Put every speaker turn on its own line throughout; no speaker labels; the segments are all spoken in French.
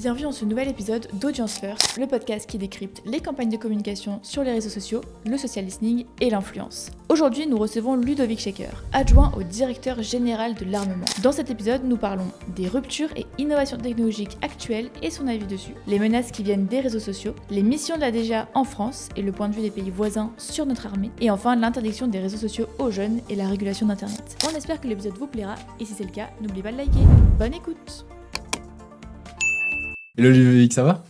Bienvenue dans ce nouvel épisode d'Audience First, le podcast qui décrypte les campagnes de communication sur les réseaux sociaux, le social listening et l'influence. Aujourd'hui, nous recevons Ludovic Shaker, adjoint au directeur général de l'armement. Dans cet épisode, nous parlons des ruptures et innovations technologiques actuelles et son avis dessus, les menaces qui viennent des réseaux sociaux, les missions de la DGA en France et le point de vue des pays voisins sur notre armée, et enfin l'interdiction des réseaux sociaux aux jeunes et la régulation d'Internet. On espère que l'épisode vous plaira, et si c'est le cas, n'oubliez pas de liker. Bonne écoute!
Hello Ludovic, ça va?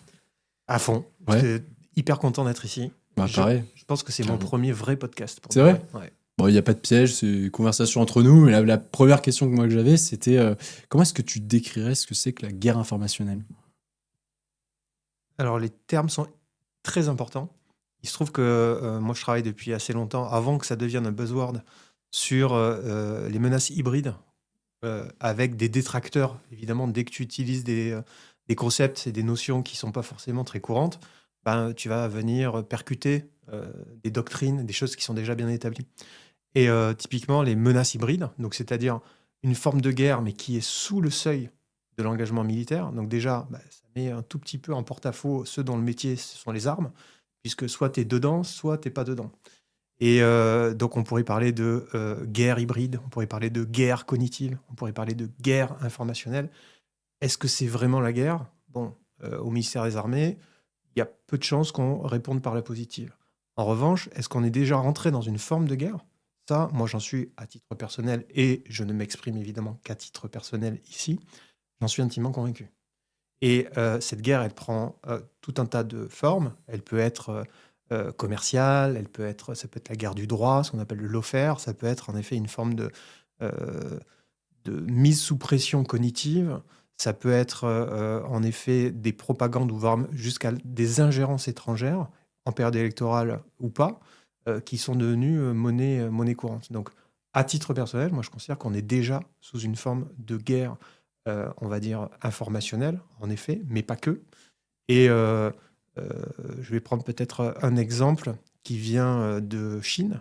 À fond.
Ouais.
J'étais hyper content d'être ici.
Pareil.
Je pense que c'est mon premier vrai podcast.
C'est vrai?
Ouais.
Bon, il n'y a pas de piège, c'est une conversation entre nous. Mais la première question que j'avais, c'était comment est-ce que tu décrirais ce que c'est que la guerre informationnelle?
Alors, les termes sont très importants. Il se trouve que moi, je travaille depuis assez longtemps, avant que ça devienne un buzzword, sur les menaces hybrides, avec des détracteurs. Évidemment, dès que tu utilises des concepts et des notions qui ne sont pas forcément très courantes, ben, tu vas venir percuter des doctrines, des choses qui sont déjà bien établies. Et typiquement, les menaces hybrides, donc c'est-à-dire une forme de guerre, mais qui est sous le seuil de l'engagement militaire. Donc déjà, ça met un tout petit peu en porte-à-faux ceux dont le métier, ce sont les armes, puisque soit tu es dedans, soit tu n'es pas dedans. Et donc on pourrait parler de guerre hybride, on pourrait parler de guerre cognitive, on pourrait parler de guerre informationnelle. Est-ce que c'est vraiment la guerre? Bon, au ministère des Armées, il y a peu de chances qu'on réponde par la positive. En revanche, est-ce qu'on est déjà rentré dans une forme de guerre? Ça, moi, j'en suis à titre personnel, et je ne m'exprime évidemment qu'à titre personnel ici, j'en suis intimement convaincu. Et cette guerre, elle prend tout un tas de formes. Elle peut être commerciale, ça peut être la guerre du droit, ce qu'on appelle le lawfare, ça peut être en effet une forme de mise sous pression cognitive. Ça peut être en effet des propagandes ou voire jusqu'à des ingérences étrangères, en période électorale ou pas, qui sont devenues monnaie courante. Donc, à titre personnel, moi je considère qu'on est déjà sous une forme de guerre, on va dire informationnelle, en effet, mais pas que. Et je vais prendre peut-être un exemple qui vient de Chine,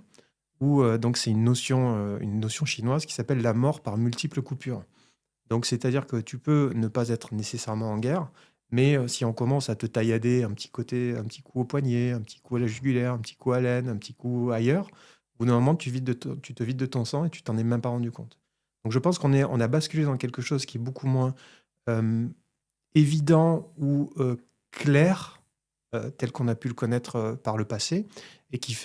où donc c'est une notion chinoise qui s'appelle la mort par multiples coupures. Donc, c'est-à-dire que tu peux ne pas être nécessairement en guerre, mais si on commence à te taillader un petit coup au poignet, un petit coup à la jugulaire, un petit coup à l'aine, un petit coup ailleurs, au bout d'un moment, tu te vides de ton sang et tu t'en es même pas rendu compte. Donc, je pense qu'on a basculé dans quelque chose qui est beaucoup moins évident ou clair, tel qu'on a pu le connaître par le passé, et qui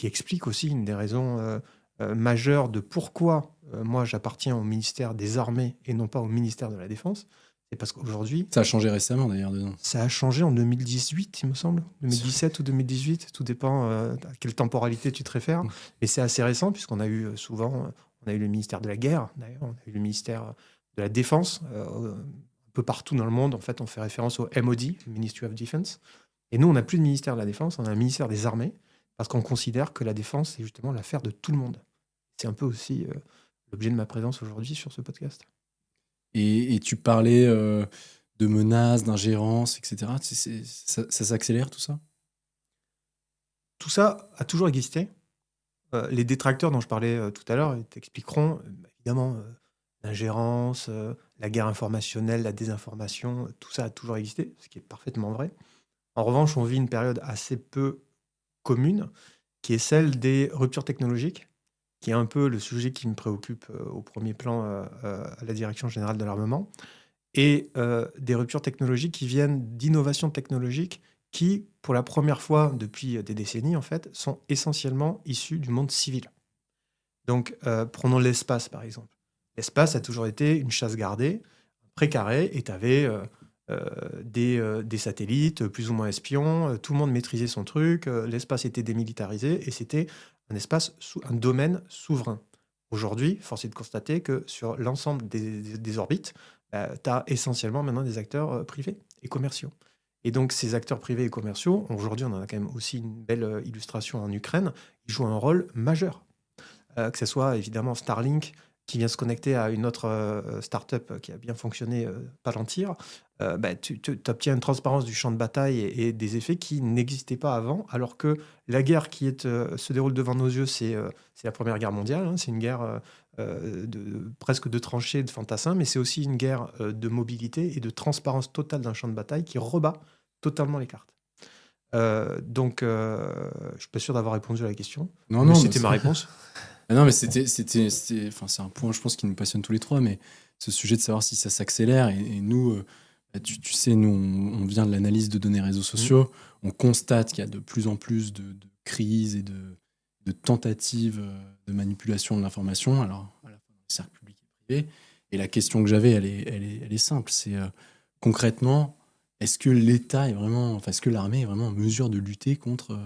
explique aussi une des raisons majeures de pourquoi moi j'appartiens au ministère des Armées et non pas au ministère de la Défense. C'est parce qu'aujourd'hui...
Ça a changé récemment d'ailleurs dedans.
Ça a changé en 2018, il me semble. 2017 ou 2018, tout dépend à quelle temporalité tu te réfères. Mais c'est assez récent, puisqu'on a eu on a eu le ministère de la Guerre, d'ailleurs, on a eu le ministère de la Défense. Un peu partout dans le monde, en fait, on fait référence au MOD, Ministry of Defense. Et nous, on n'a plus de ministère de la Défense, on a un ministère des Armées, parce qu'on considère que la défense, c'est justement l'affaire de tout le monde. C'est un peu aussi l'objet de ma présence aujourd'hui sur ce podcast.
Et tu parlais de menaces, d'ingérence, etc. Ça s'accélère tout ça?
Tout ça a toujours existé. Les détracteurs dont je parlais tout à l'heure, ils t'expliqueront évidemment l'ingérence, la guerre informationnelle, la désinformation, tout ça a toujours existé, ce qui est parfaitement vrai. En revanche, on vit une période assez peu commune, qui est celle des ruptures technologiques, qui est un peu le sujet qui me préoccupe au premier plan à la Direction générale de l'armement, et des ruptures technologiques qui viennent d'innovations technologiques qui, pour la première fois depuis des décennies, en fait, sont essentiellement issues du monde civil. Donc, prenons l'espace, par exemple. L'espace a toujours été une chasse gardée, précarée, et tu avais des satellites plus ou moins espions, tout le monde maîtrisait son truc, l'espace était démilitarisé, et c'était un domaine souverain. Aujourd'hui, force est de constater que sur l'ensemble des orbites, tu as essentiellement maintenant des acteurs privés et commerciaux. Et donc, ces acteurs privés et commerciaux, aujourd'hui, on en a quand même aussi une belle illustration en Ukraine, ils jouent un rôle majeur. Que ce soit évidemment Starlink, qui vient se connecter à une autre start-up qui a bien fonctionné, Palantir, tu obtiens une transparence du champ de bataille et des effets qui n'existaient pas avant, alors que la guerre qui se déroule devant nos yeux, c'est la Première Guerre mondiale, hein, c'est une guerre presque de tranchées, de fantassins, mais c'est aussi une guerre de mobilité et de transparence totale d'un champ de bataille qui rebat totalement les cartes. Je suis pas sûr d'avoir répondu à la question.
Non,
mais
non,
c'était ma réponse.
Non, mais enfin, c'est un point, je pense, qui nous passionne tous les trois, mais ce sujet de savoir si ça s'accélère. Et nous, tu sais, nous, on vient de l'analyse de données réseaux sociaux. On constate qu'il y a de plus en plus de crises et de tentatives de manipulation de l'information, alors à la fois dans les cercles publics et privés. Et la question que j'avais, elle est simple. C'est concrètement, est-ce que l'État est vraiment, enfin, est-ce que l'armée est vraiment en mesure de lutter contre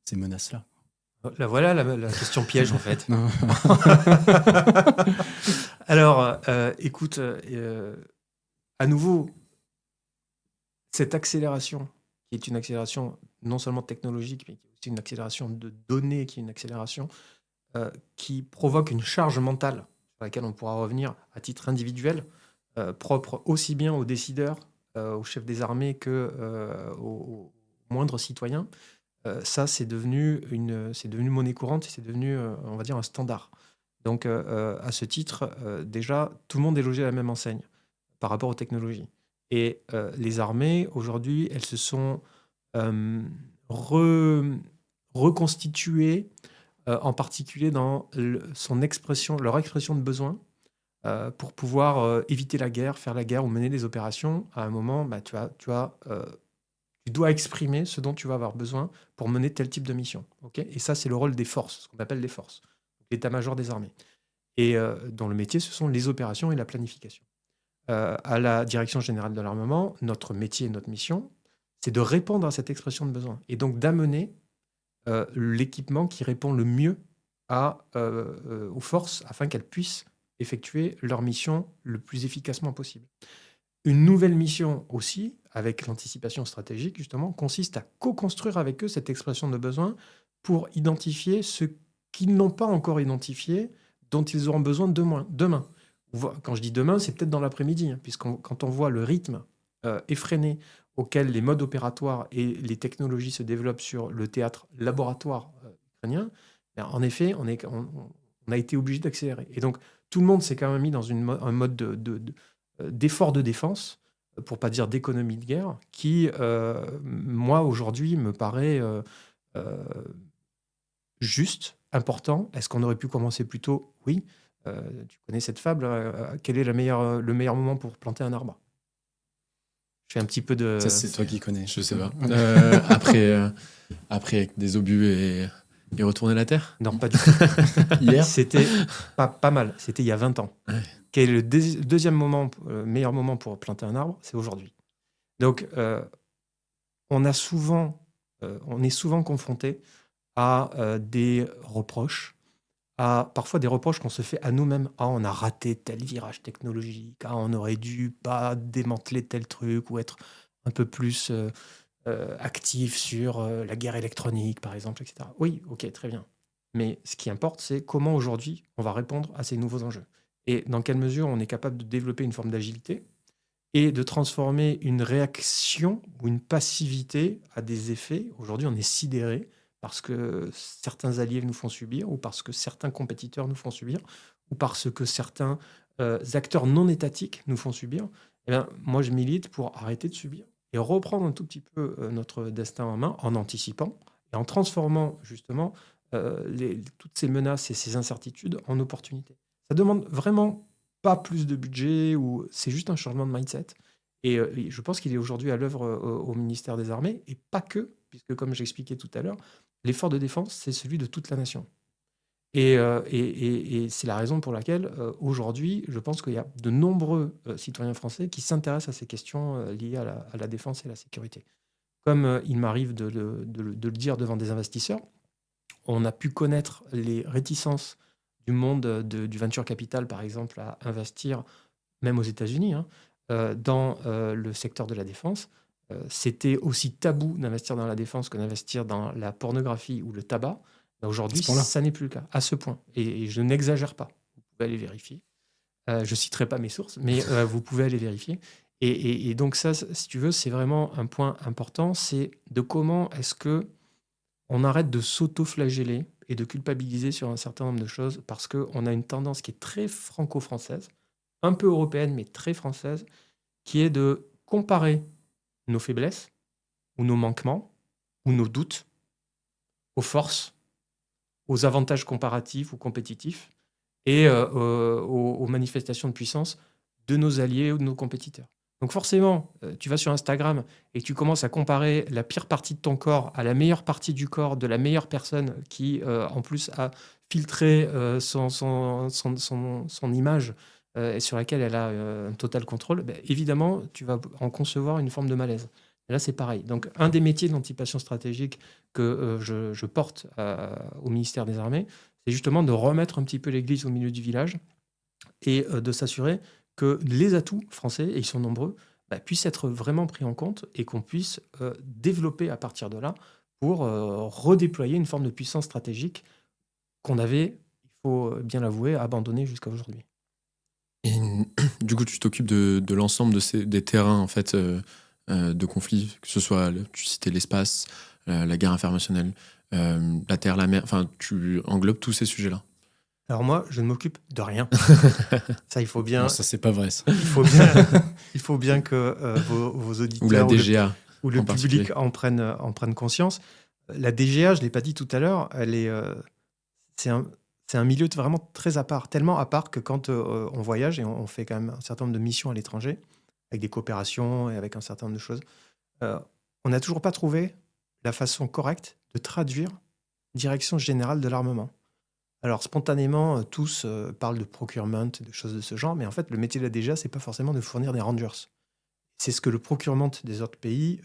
ces menaces-là?
Là, voilà la question piège, en fait.
Non.
Alors, écoute, à nouveau, cette accélération, qui est une accélération non seulement technologique, mais qui est aussi une accélération de données, qui est une accélération qui provoque une charge mentale sur laquelle on pourra revenir à titre individuel, propre aussi bien aux décideurs, aux chefs des armées qu'aux moindres citoyens. Ça, c'est devenu monnaie courante et c'est devenu, on va dire, un standard. Donc, à ce titre, déjà, tout le monde est logé à la même enseigne par rapport aux technologies. Et les armées, aujourd'hui, elles se sont reconstituées, en particulier dans leur expression de besoin, pour pouvoir éviter la guerre, faire la guerre ou mener des opérations. À un moment, tu dois exprimer ce dont tu vas avoir besoin pour mener tel type de mission. Okay, et ça, c'est le rôle des forces, ce qu'on appelle les forces, l'état-major des armées. Et dans le métier, ce sont les opérations et la planification. À la Direction générale de l'armement, notre métier et notre mission, c'est de répondre à cette expression de besoin et donc d'amener l'équipement qui répond le mieux aux forces afin qu'elles puissent effectuer leur mission le plus efficacement possible. Une nouvelle mission aussi, avec l'anticipation stratégique, justement, consiste à co-construire avec eux cette expression de besoin pour identifier ce qu'ils n'ont pas encore identifié, dont ils auront besoin demain. Quand je dis demain, c'est peut-être dans l'après-midi, hein, quand on voit le rythme effréné auquel les modes opératoires et les technologies se développent sur le théâtre laboratoire ukrainien, en effet, on a été obligé d'accélérer. Et donc, tout le monde s'est quand même mis dans un mode d'effort de défense, pour pas dire d'économie de guerre, qui, moi, aujourd'hui, me paraît juste, important. Est-ce qu'on aurait pu commencer plus tôt? Oui. Tu connais cette fable, quel est le meilleur moment pour planter un arbre? Je fais un petit peu de...
Ça, c'est toi qui connais.
Je sais pas. Après, avec des obus et retourner la terre?
Non, pas du tout.
Hier,
C'était pas mal. C'était il y a 20 ans.
Ouais.
Quel est le deuxième moment, meilleur moment pour planter un arbre? C'est aujourd'hui. Donc, on est souvent confronté à des reproches, parfois des reproches qu'on se fait à nous-mêmes. Ah, on a raté tel virage technologique. Ah, on aurait dû pas démanteler tel truc ou être un peu plus actif sur la guerre électronique, par exemple, etc. Oui, ok, très bien. Mais ce qui importe, c'est comment aujourd'hui on va répondre à ces nouveaux enjeux. Et dans quelle mesure on est capable de développer une forme d'agilité et de transformer une réaction ou une passivité à des effets. Aujourd'hui, on est sidéré parce que certains alliés nous font subir, ou parce que certains compétiteurs nous font subir, ou parce que certains acteurs non étatiques nous font subir. Eh bien, moi, je milite pour arrêter de subir et reprendre un tout petit peu notre destin en main en anticipant et en transformant justement toutes ces menaces et ces incertitudes en opportunités. Ça demande vraiment pas plus de budget, ou c'est juste un changement de mindset. Et je pense qu'il est aujourd'hui à l'œuvre au ministère des Armées, et pas que, puisque comme j'expliquais tout à l'heure, l'effort de défense, c'est celui de toute la nation. Et c'est la raison pour laquelle, aujourd'hui, je pense qu'il y a de nombreux citoyens français qui s'intéressent à ces questions liées à la défense et à la sécurité. Comme il m'arrive de le dire devant des investisseurs, on a pu connaître les réticences du monde du venture capital, par exemple, à investir, même aux États-Unis, hein, dans le secteur de la défense. C'était aussi tabou d'investir dans la défense que d'investir dans la pornographie ou le tabac. Aujourd'hui, ça n'est plus le cas, à ce point. Et je n'exagère pas. Vous pouvez aller vérifier. Je ne citerai pas mes sources, mais vous pouvez aller vérifier. Et donc ça, si tu veux, c'est vraiment un point important, c'est de comment est-ce que on arrête de s'auto-flageller et de culpabiliser sur un certain nombre de choses parce qu'on a une tendance qui est très franco-française, un peu européenne, mais très française, qui est de comparer nos faiblesses ou nos manquements ou nos doutes aux forces, aux avantages comparatifs ou compétitifs et aux manifestations de puissance de nos alliés ou de nos compétiteurs. Donc forcément, tu vas sur Instagram et tu commences à comparer la pire partie de ton corps à la meilleure partie du corps de la meilleure personne qui, en plus, a filtré son image et sur laquelle elle a un total contrôle. Ben, évidemment, tu vas en concevoir une forme de malaise. Et là, c'est pareil. Donc, un des métiers de l'anticipation stratégique que je porte au ministère des Armées, c'est justement de remettre un petit peu l'église au milieu du village et de s'assurer que les atouts français, et ils sont nombreux, puissent être vraiment pris en compte et qu'on puisse développer à partir de là pour redéployer une forme de puissance stratégique qu'on avait, il faut bien l'avouer, abandonnée jusqu'à aujourd'hui.
Et du coup, tu t'occupes de l'ensemble des terrains en fait, de conflit, que ce soit, tu citais l'espace, la guerre informationnelle, la terre, la mer, enfin, tu englobes tous ces sujets-là.
Alors moi, je ne m'occupe de rien. Ça, il faut bien.
Non, ça, c'est pas vrai. Ça.
Il faut bien que vos auditeurs
Ou la DGA
ou le
en
public en prennent conscience. La DGA, je ne l'ai pas dit tout à l'heure, c'est un milieu vraiment très à part, tellement à part que quand on voyage, et on fait quand même un certain nombre de missions à l'étranger, avec des coopérations et avec un certain nombre de choses, on n'a toujours pas trouvé la façon correcte de traduire direction générale de l'armement. Alors, spontanément, tous parlent de procurement, de choses de ce genre, mais en fait, le métier de la DGA, c'est pas forcément de fournir des rangers. C'est ce que le procurement des autres pays,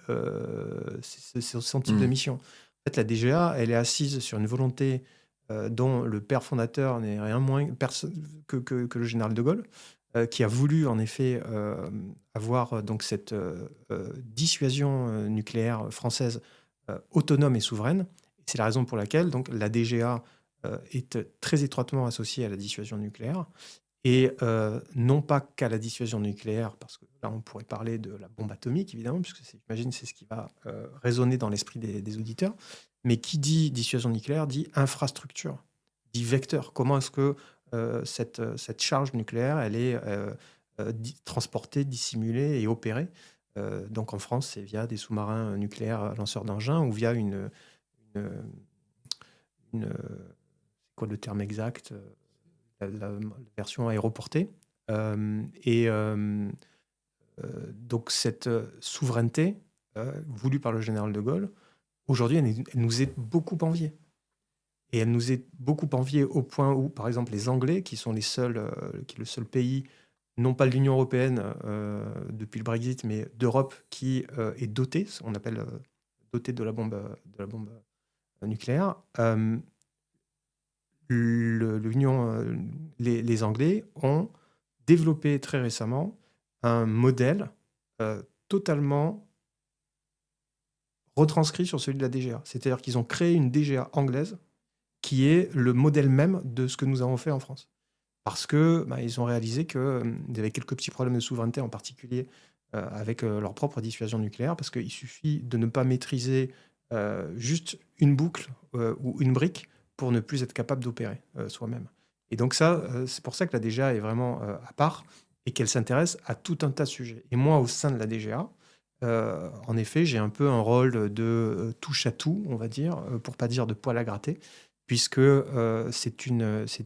c'est son type de mission. En fait, la DGA, elle est assise sur une volonté dont le père fondateur n'est rien moins que le général de Gaulle, qui a voulu, en effet, avoir donc cette dissuasion nucléaire française autonome et souveraine. C'est la raison pour laquelle donc, la DGA est très étroitement associée à la dissuasion nucléaire, et non pas qu'à la dissuasion nucléaire, parce que là on pourrait parler de la bombe atomique évidemment, puisque j'imagine c'est ce qui va résonner dans l'esprit des auditeurs, mais qui dit dissuasion nucléaire dit infrastructure, dit vecteur. Comment est-ce que cette charge nucléaire elle est transportée, dissimulée et opérée. Donc en France, c'est via des sous-marins nucléaires lanceurs d'engins ou via une c'est quoi le terme exact, la version aéroportée. Donc cette souveraineté voulue par le général de Gaulle, aujourd'hui, elle nous est beaucoup enviée. Et elle nous est beaucoup enviée au point où, par exemple, les Anglais, qui sont qui est le seul pays, non pas de l'Union européenne depuis le Brexit, mais d'Europe, qui est doté, on appelle doté de la bombe nucléaire. Les Anglais ont développé très récemment un modèle totalement retranscrit sur celui de la DGA. C'est-à-dire qu'ils ont créé une DGA anglaise qui est le modèle même de ce que nous avons fait en France. Parce que ils ont réalisé qu'il y avait quelques petits problèmes de souveraineté, en particulier avec leur propre dissuasion nucléaire, parce qu'il suffit de ne pas maîtriser juste une boucle ou une brique pour ne plus être capable d'opérer soi-même. Et donc ça, c'est pour ça que la DGA est vraiment à part et qu'elle s'intéresse à tout un tas de sujets. Et moi, au sein de la DGA, en effet, j'ai un peu un rôle de touche à tout, on va dire, pour pas dire de poil à gratter, puisque c'est une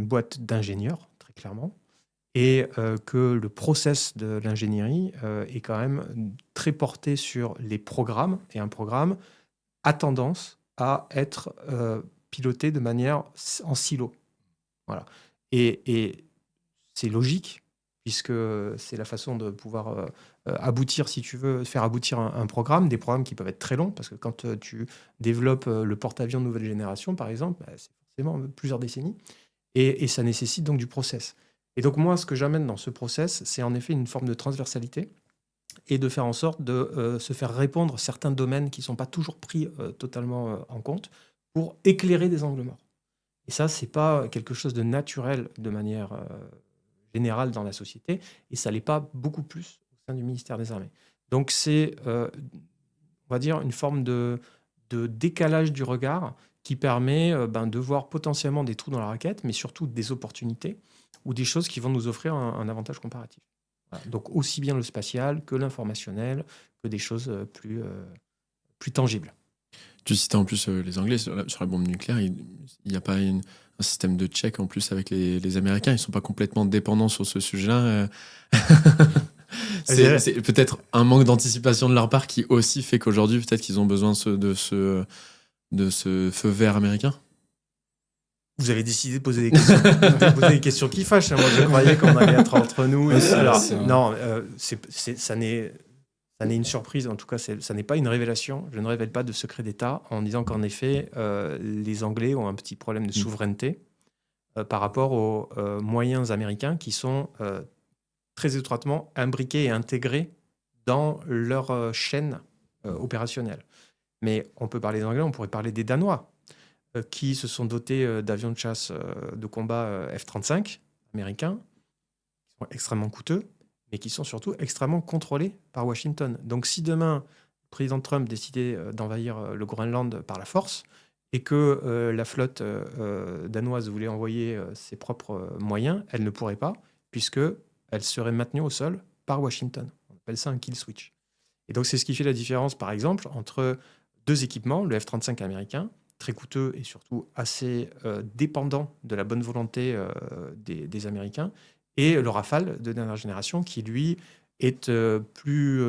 boîte d'ingénieurs, très clairement, et que le process de l'ingénierie est quand même très porté sur les programmes, et un programme a tendance à être piloté de manière en silo. Voilà. Et c'est logique, puisque c'est la façon de pouvoir aboutir, si tu veux, faire aboutir un programme, des programmes qui peuvent être très longs, parce que quand tu développes le porte-avions de nouvelle génération, par exemple, c'est forcément plusieurs décennies, et ça nécessite donc du process. Et donc moi, ce que j'amène dans ce process, c'est en effet une forme de transversalité, et de faire en sorte de se faire répondre certains domaines qui ne sont pas toujours pris totalement en compte, pour éclairer des angles morts. Et ça, ce n'est pas quelque chose de naturel de manière générale dans la société, et ça ne l'est pas beaucoup plus au sein du ministère des Armées. Donc c'est, on va dire, une forme de décalage du regard qui permet de voir potentiellement des trous dans la raquette, mais surtout des opportunités ou des choses qui vont nous offrir un avantage comparatif. Voilà. Donc aussi bien le spatial que l'informationnel, que des choses plus tangibles.
Tu citais en plus les Anglais sur la bombe nucléaire. Il n'y a pas un système de check en plus avec les Américains. Ils ne sont pas complètement dépendants sur ce sujet-là. C'est peut-être un manque d'anticipation de leur part qui aussi fait qu'aujourd'hui, peut-être qu'ils ont besoin de ce feu vert américain.
Vous avez décidé de poser des questions, des questions qui fâchent. Moi, je croyais qu'on allait être entre nous. Alors, non, ça n'est une surprise. En tout cas, ça n'est pas une révélation. Je ne révèle pas de secret d'État en disant qu'en effet, les Anglais ont un petit problème de souveraineté par rapport aux moyens américains qui sont très étroitement imbriqués et intégrés dans leur chaîne opérationnelle. Mais on peut parler des Anglais, on pourrait parler des Danois, qui se sont dotés d'avions de chasse de combat F-35 américains, qui sont extrêmement coûteux, mais qui sont surtout extrêmement contrôlés par Washington. Donc si demain, le président Trump décidait d'envahir le Groenland par la force, et que la flotte danoise voulait envoyer ses propres moyens, elle ne pourrait pas, puisqu'elle serait maintenue au sol par Washington. On appelle ça un kill switch. Et donc c'est ce qui fait la différence, par exemple, entre deux équipements, le F-35 américain, très coûteux et surtout assez dépendant de la bonne volonté des Américains, et le Rafale de dernière génération qui, lui, est plus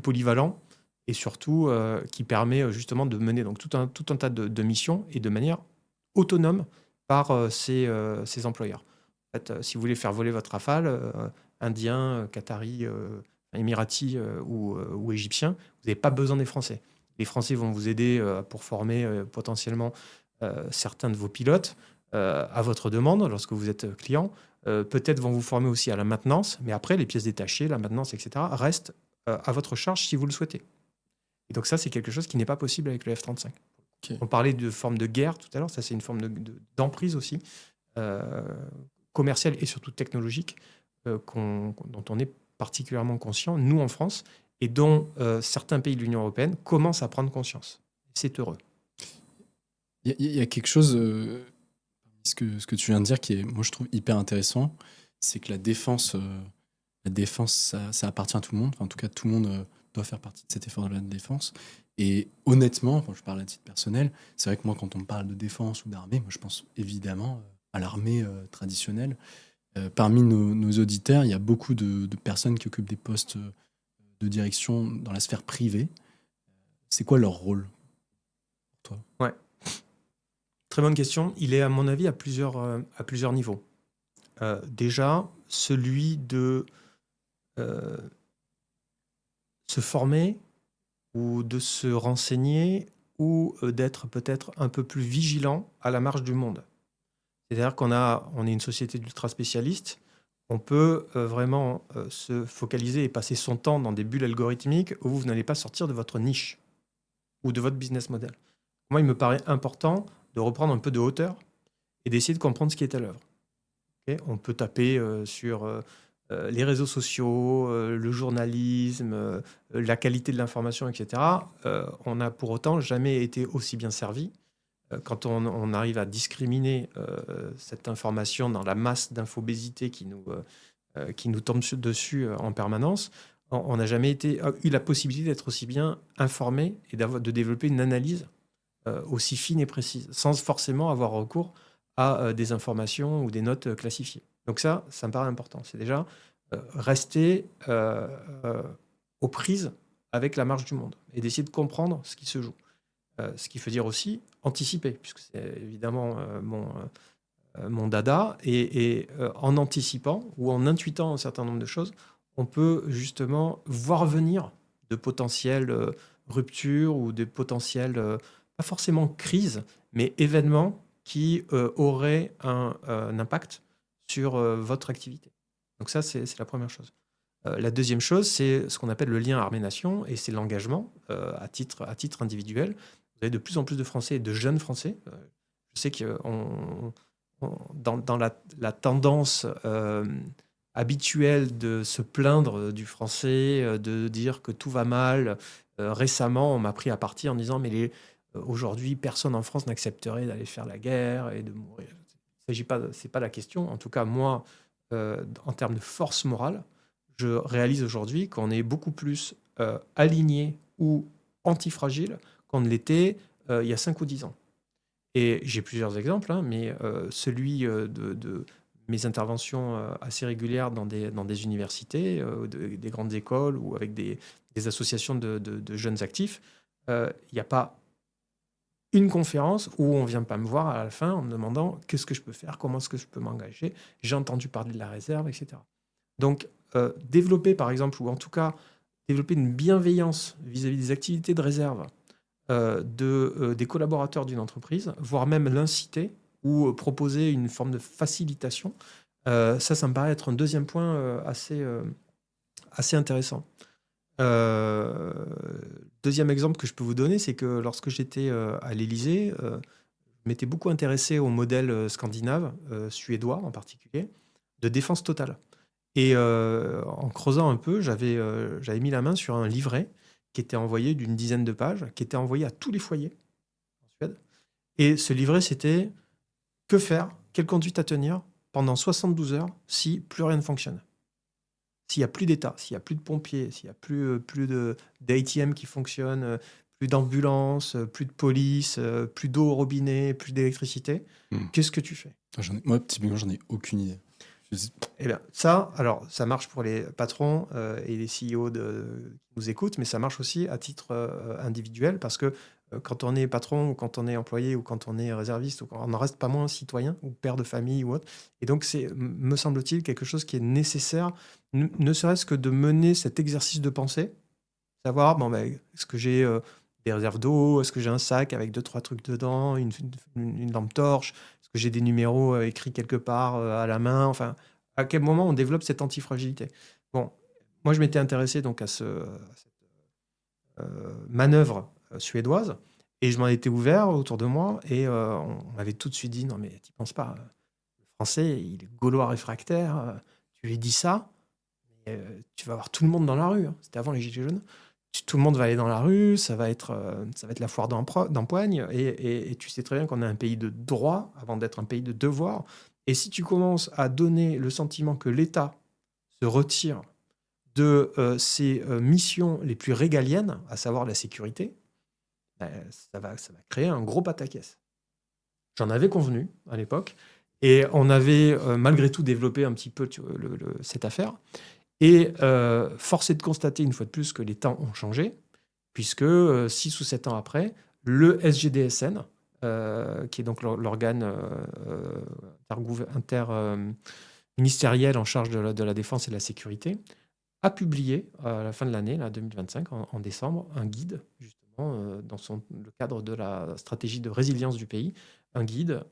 polyvalent et surtout qui permet justement de mener donc, tout un tas de missions et de manière autonome par ses employeurs. En fait, si vous voulez faire voler votre Rafale, indien, qatari, émirati ou égyptien, vous n'avez pas besoin des Français. Les Français vont vous aider pour former potentiellement certains de vos pilotes à votre demande lorsque vous êtes client. Peut-être vont vous former aussi à la maintenance, mais après, les pièces détachées, la maintenance, etc., restent à votre charge si vous le souhaitez. Et donc ça, c'est quelque chose qui n'est pas possible avec le F-35. Okay. On parlait de forme de guerre tout à l'heure, ça c'est une forme d'emprise aussi, commerciale et surtout technologique, dont on est particulièrement conscient, nous en France, et dont certains pays de l'Union européenne commencent à prendre conscience. C'est heureux.
Il y a quelque chose, ce que tu viens de dire, qui est, moi je trouve hyper intéressant, c'est que la défense, ça appartient à tout le monde. Enfin, en tout cas, tout le monde doit faire partie de cet effort de la défense. Et honnêtement, quand je parle à titre personnel, c'est vrai que moi, quand on me parle de défense ou d'armée, moi je pense évidemment à l'armée traditionnelle. Parmi nos auditeurs, il y a beaucoup de personnes qui occupent des postes de direction dans la sphère privée. C'est quoi leur rôle pour toi ?
Ouais. Très bonne question. Il est, à mon avis, à plusieurs niveaux. Déjà, celui de se former ou de se renseigner ou d'être peut-être un peu plus vigilant à la marge du monde. C'est-à-dire on est une société d'ultra spécialistes. On peut vraiment se focaliser et passer son temps dans des bulles algorithmiques où vous n'allez pas sortir de votre niche ou de votre business model. Moi, il me paraît important de reprendre un peu de hauteur et d'essayer de comprendre ce qui est à l'œuvre. Okay ? On peut taper sur les réseaux sociaux, le journalisme, la qualité de l'information, etc. On n'a pour autant jamais été aussi bien servi. Quand on arrive à discriminer cette information dans la masse d'infobésité qui nous tombe dessus en permanence, on n'a jamais eu la possibilité d'être aussi bien informé et de développer une analyse aussi fine et précise, sans forcément avoir recours à des informations ou des notes classifiées. Donc ça me paraît important. C'est déjà rester aux prises avec la marge du monde et d'essayer de comprendre ce qui se joue. Ce qui veut dire aussi anticiper, puisque c'est évidemment mon dada. Et en anticipant ou en intuitant un certain nombre de choses, on peut justement voir venir de potentielles ruptures ou de potentielles, pas forcément crises, mais événements qui auraient un impact sur votre activité. Donc ça, c'est la première chose. La deuxième chose, c'est ce qu'on appelle le lien armée-nation, et c'est l'engagement à titre individuel. Vous avez de plus en plus de Français et de jeunes Français. Je sais que dans la tendance habituelle de se plaindre du français, de dire que tout va mal, Récemment, on m'a pris à partie en disant mais aujourd'hui, personne en France n'accepterait d'aller faire la guerre et de mourir. C'est pas la question. En tout cas, moi, en termes de force morale, je réalise aujourd'hui qu'on est beaucoup plus aligné ou antifragile qu'on ne l'était il y a 5 ou 10 ans. Et j'ai plusieurs exemples, hein, mais celui de mes interventions assez régulières dans des universités, des grandes écoles ou avec des associations de jeunes actifs, il n'y a pas une conférence où on ne vient pas me voir à la fin en me demandant qu'est-ce que je peux faire, comment est-ce que je peux m'engager, j'ai entendu parler de la réserve, etc. Donc, développer, par exemple, ou en tout cas, développer une bienveillance vis-à-vis des activités de réserve des collaborateurs d'une entreprise, voire même l'inciter ou proposer une forme de facilitation, ça me paraît être un deuxième point assez intéressant. Deuxième exemple que je peux vous donner, c'est que lorsque j'étais à l'Élysée, je m'étais beaucoup intéressé au modèle scandinave, suédois en particulier, de défense totale. Et en creusant un peu, j'avais mis la main sur un livret qui était envoyé d'une dizaine de pages, qui était envoyé à tous les foyers en Suède. Et ce livret, c'était que faire, quelle conduite à tenir pendant 72 heures si plus rien ne fonctionne. S'il n'y a plus d'État, s'il n'y a plus de pompiers, s'il n'y a plus d'ATM qui fonctionnent, plus d'ambulance, plus de police, plus d'eau au robinet, plus d'électricité, qu'est-ce que tu fais ?
Moi, typiquement, j'en ai aucune idée.
Eh bien, ça marche pour les patrons et les CEO qui nous écoutent, mais ça marche aussi à titre individuel parce que quand on est patron ou quand on est employé ou quand on est réserviste, on n'en reste pas moins citoyen ou père de famille ou autre. Et donc, c'est, me semble-t-il, quelque chose qui est nécessaire, ne serait-ce que de mener cet exercice de pensée, savoir, est-ce que j'ai des réserves d'eau, est-ce que j'ai un sac avec 2-3 trucs dedans, une lampe torche, est-ce que j'ai des numéros écrits quelque part à la main, enfin, à quel moment on développe cette antifragilité. Bon, moi je m'étais intéressé donc à cette manœuvre suédoise et je m'en étais ouvert autour de moi et on m'avait tout de suite dit non mais t'y penses pas, le français il est gaulois réfractaire, tu lui dis ça, tu vas avoir tout le monde dans la rue, hein. C'était avant les Gilets jaunes. Tout le monde va aller dans la rue, ça va être la foire d'empoigne, et tu sais très bien qu'on est un pays de droit avant d'être un pays de devoir. Et si tu commences à donner le sentiment que l'État se retire de ses missions les plus régaliennes, à savoir la sécurité, ça va créer un gros pataquès. J'en avais convenu à l'époque, et on avait malgré tout développé un petit peu cette affaire. Et force est de constater une fois de plus que les temps ont changé, puisque 6 ou 7 ans après, le SGDSN, qui est donc l'organe interministériel en charge de la défense et de la sécurité, a publié à la fin de l'année, 2025, en décembre, un guide, justement, dans le cadre de la stratégie de résilience du pays, un guide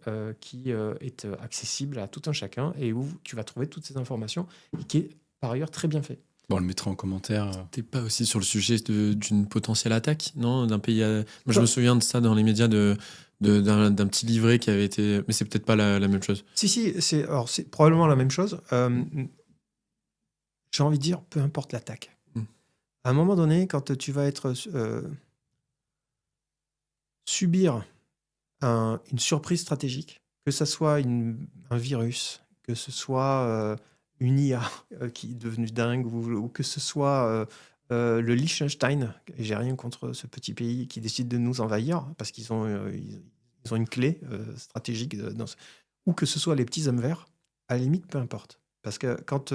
qui est accessible à tout un chacun et où tu vas trouver toutes ces informations et qui est par ailleurs très bien fait.
Bon, on le mettra en commentaire.
T'es pas aussi sur le sujet d'une potentielle attaque, non, d'un pays Moi, je me souviens de ça dans les médias, d'un petit livret qui avait été... Mais c'est peut-être pas la même chose.
Si, c'est probablement la même chose. J'ai envie de dire, peu importe l'attaque. À un moment donné, quand tu vas être subir une surprise stratégique, que ce soit un virus, que ce soit une IA qui est devenue dingue, ou que ce soit le Liechtenstein, et j'ai rien contre ce petit pays qui décide de nous envahir, parce qu'ils ont une clé stratégique, ou que ce soit les petits hommes verts, à la limite, peu importe. Parce que quand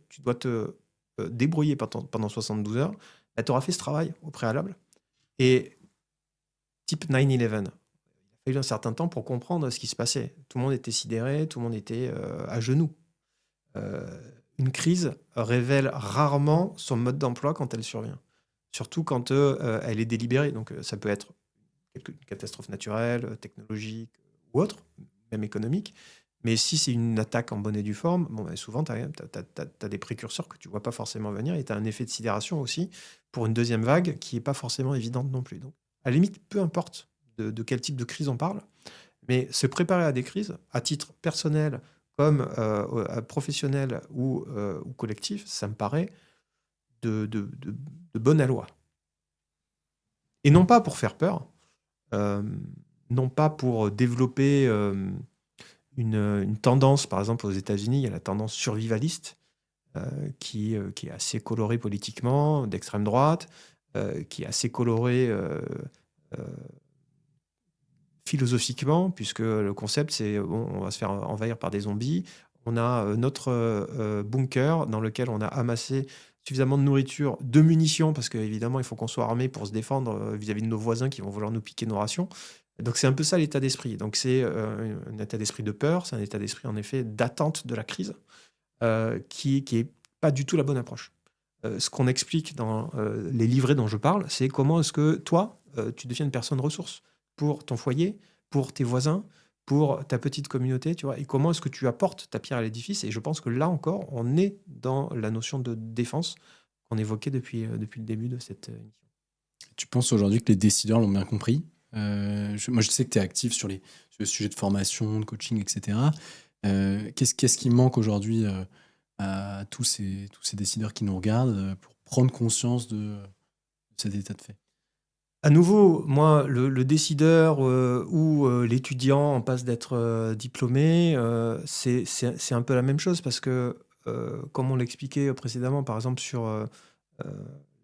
tu dois te débrouiller pendant 72 heures, tu auras fait ce travail au préalable. Et type 9/11, il a fallu un certain temps pour comprendre ce qui se passait. Tout le monde était sidéré, tout le monde était à genoux. Une crise révèle rarement son mode d'emploi quand elle survient. Surtout quand elle est délibérée. Donc ça peut être une catastrophe naturelle, technologique ou autre, même économique. Mais si c'est une attaque en bonne et due forme, souvent, tu as des précurseurs que tu ne vois pas forcément venir et tu as un effet de sidération aussi pour une deuxième vague qui n'est pas forcément évidente non plus. Donc, à la limite, peu importe de quel type de crise on parle, mais se préparer à des crises, à titre personnel comme professionnel ou collectif, ça me paraît de bonne aloi. Et non pas pour faire peur, non pas pour développer une tendance. Par exemple, aux États-Unis, il y a la tendance survivaliste qui est assez colorée politiquement, d'extrême droite, qui est assez colorée philosophiquement, puisque le concept, c'est on va se faire envahir par des zombies. On a notre bunker dans lequel on a amassé suffisamment de nourriture, de munitions, parce qu'évidemment, il faut qu'on soit armé pour se défendre vis-à-vis de nos voisins qui vont vouloir nous piquer nos rations. Donc, c'est un peu ça l'état d'esprit. Donc, c'est un état d'esprit de peur, c'est un état d'esprit, en effet, d'attente de la crise, qui est pas du tout la bonne approche. Ce qu'on explique dans les livrets dont je parle, c'est comment est-ce que toi, tu deviens une personne ressource pour ton foyer, pour tes voisins, pour ta petite communauté, tu vois, et comment est-ce que tu apportes ta pierre à l'édifice. Et je pense que là encore, on est dans la notion de défense qu'on évoquait depuis le début de cette émission.
Tu penses aujourd'hui que les décideurs l'ont bien compris? Moi, je sais que tu es actif sur le sujet de formation, de coaching, etc. Qu'est-ce qui manque aujourd'hui à tous ces décideurs qui nous regardent pour prendre conscience de cet état de fait?
À nouveau, moi, le décideur ou l'étudiant en passe d'être diplômé, c'est un peu la même chose parce que, comme on l'expliquait précédemment, par exemple sur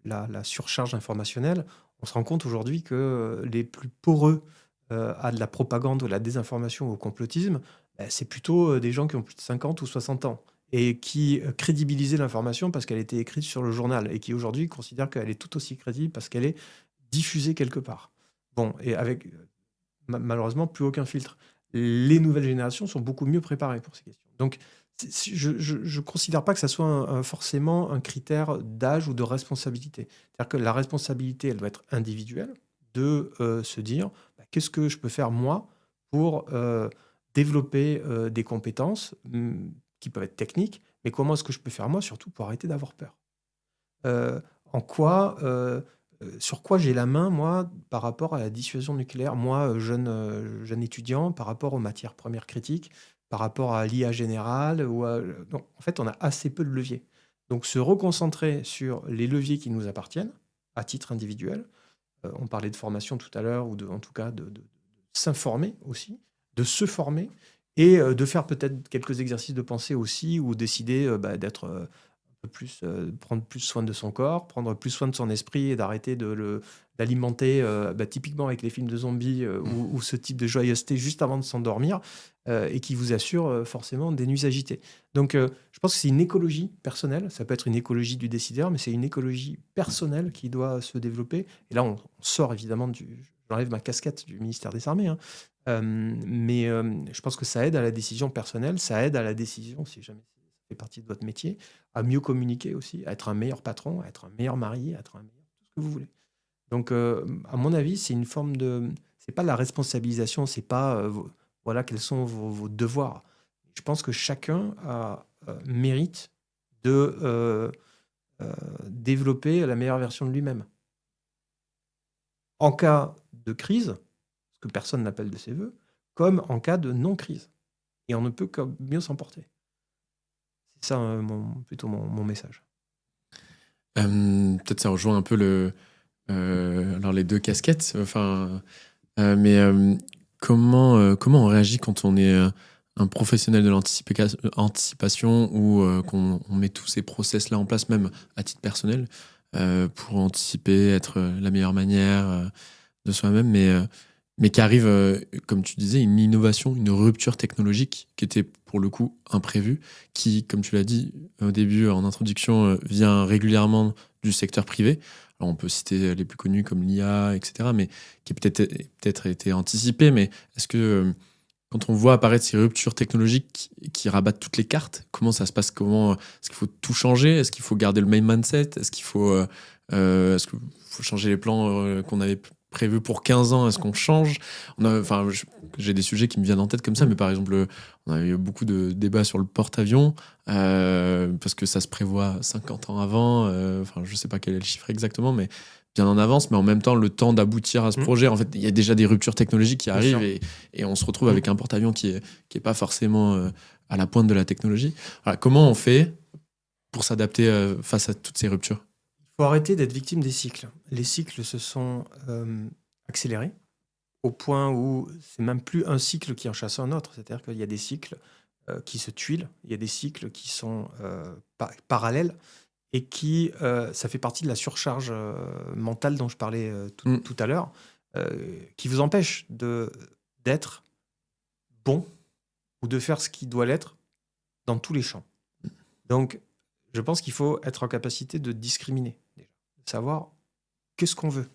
la surcharge informationnelle, on se rend compte aujourd'hui que les plus poreux à de la propagande, ou de la désinformation ou au complotisme, c'est plutôt des gens qui ont plus de 50 ou 60 ans et qui crédibilisaient l'information parce qu'elle était écrite sur le journal et qui aujourd'hui considèrent qu'elle est tout aussi crédible parce qu'elle est diffusée quelque part. Bon, et avec malheureusement plus aucun filtre. Les nouvelles générations sont beaucoup mieux préparées pour ces questions. Donc, je ne considère pas que ça soit forcément un critère d'âge ou de responsabilité. C'est-à-dire que la responsabilité, elle doit être individuelle, de se dire qu'est-ce que je peux faire moi pour développer des compétences qui peuvent être techniques, mais comment est-ce que je peux faire moi surtout pour arrêter d'avoir peur. Sur quoi j'ai la main, moi, par rapport à la dissuasion nucléaire, moi, jeune étudiant, par rapport aux matières premières critiques, par rapport à l'IA générale. Non, en fait, on a assez peu de leviers. Donc, se reconcentrer sur les leviers qui nous appartiennent, à titre individuel. On parlait de formation tout à l'heure, ou en tout cas de s'informer aussi, de se former, et de faire peut-être quelques exercices de pensée aussi, ou décider d'être plus, prendre plus soin de son corps, prendre plus soin de son esprit et d'arrêter d'alimenter, typiquement avec les films de zombies ou ce type de joyeuseté juste avant de s'endormir et qui vous assure forcément des nuits agitées. Donc, je pense que c'est une écologie personnelle. Ça peut être une écologie du décideur, mais c'est une écologie personnelle qui doit se développer. Et là, on sort évidemment j'enlève ma casquette du ministère des Armées, hein. Mais je pense que ça aide à la décision personnelle, ça aide à la décision, si jamais fait partie de votre métier, à mieux communiquer aussi, à être un meilleur patron, à être un meilleur mari, à être un meilleur tout ce que vous voulez. Donc, à mon avis, c'est une forme de... C'est pas la responsabilisation, c'est pas voilà quels sont vos devoirs. Je pense que chacun mérite de développer la meilleure version de lui-même. En cas de crise, ce que personne n'appelle de ses voeux, comme en cas de non-crise. Et on ne peut que mieux s'en porter. C'est ça plutôt mon message.
Peut-être ça rejoint un peu alors les deux casquettes. Comment on réagit quand on est un professionnel de l'anticipation ou qu'on met tous ces process-là en place, même à titre personnel, pour anticiper, être la meilleure manière de soi-même, mais qui arrive, comme tu disais, une innovation, une rupture technologique qui était pour le coup imprévue, qui, comme tu l'as dit au début en introduction, vient régulièrement du secteur privé. Alors on peut citer les plus connus comme l'IA, etc., mais qui a peut-être été anticipé. Mais est-ce que quand on voit apparaître ces ruptures technologiques qui rabattent toutes les cartes, comment ça se passe? Est-ce qu'il faut tout changer? Est-ce qu'il faut garder le même mindset? Est-ce qu'il faut changer les plans qu'on avait prévu pour 15 ans, est-ce qu'on change? J'ai des sujets qui me viennent en tête comme ça, mais par exemple, on a eu beaucoup de débats sur le porte-avions, parce que ça se prévoit 50 ans avant, je sais pas quel est le chiffre exactement, mais bien en avance, mais en même temps, le temps d'aboutir à ce projet, en fait, il y a déjà des ruptures technologiques qui arrivent et on se retrouve avec un porte-avions qui est pas forcément à la pointe de la technologie. Alors, comment on fait pour s'adapter face à toutes ces ruptures?
faut arrêter d'être victime des cycles. Les cycles se sont accélérés au point où c'est même plus un cycle qui en chasse un autre. C'est-à-dire qu'il y a des cycles qui se tuilent, il y a des cycles qui sont parallèles et qui, ça fait partie de la surcharge mentale dont je parlais tout à l'heure, qui vous empêche d'être bon ou de faire ce qui doit l'être dans tous les champs. Donc, je pense qu'il faut être en capacité de discriminer, déjà, de savoir qu'est-ce qu'on veut.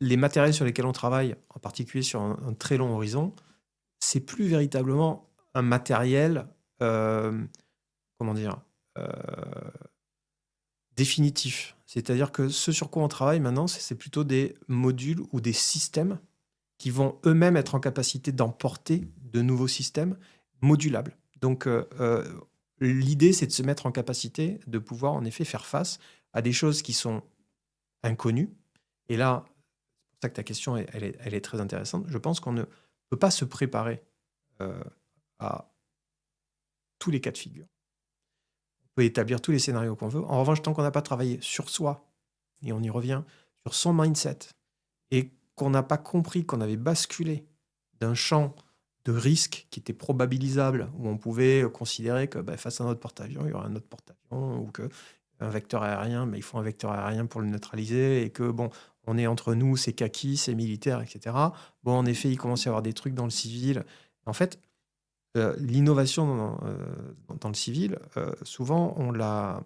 Les matériels sur lesquels on travaille, en particulier sur un très long horizon, c'est plus véritablement un matériel, définitif. C'est-à-dire que ce sur quoi on travaille maintenant, c'est plutôt des modules ou des systèmes qui vont eux-mêmes être en capacité d'emporter de nouveaux systèmes modulables. Donc, l'idée, c'est de se mettre en capacité de pouvoir, en effet, faire face à des choses qui sont inconnues. Et là, c'est pour ça que ta question, elle est très intéressante. Je pense qu'on ne peut pas se préparer à tous les cas de figure. On peut établir tous les scénarios qu'on veut. En revanche, tant qu'on n'a pas travaillé sur soi, et on y revient, sur son mindset, et qu'on n'a pas compris qu'on avait basculé d'un champ de risque qui était probabilisable, où on pouvait considérer que face à un autre porte-avions, il y aura un autre porte-avions, ou qu'un vecteur aérien, mais il faut un vecteur aérien pour le neutraliser, et que bon, on est entre nous, c'est kaki, c'est militaire, etc. Bon, en effet, il commence à y avoir des trucs dans le civil. En fait, l'innovation dans le civil, souvent, on la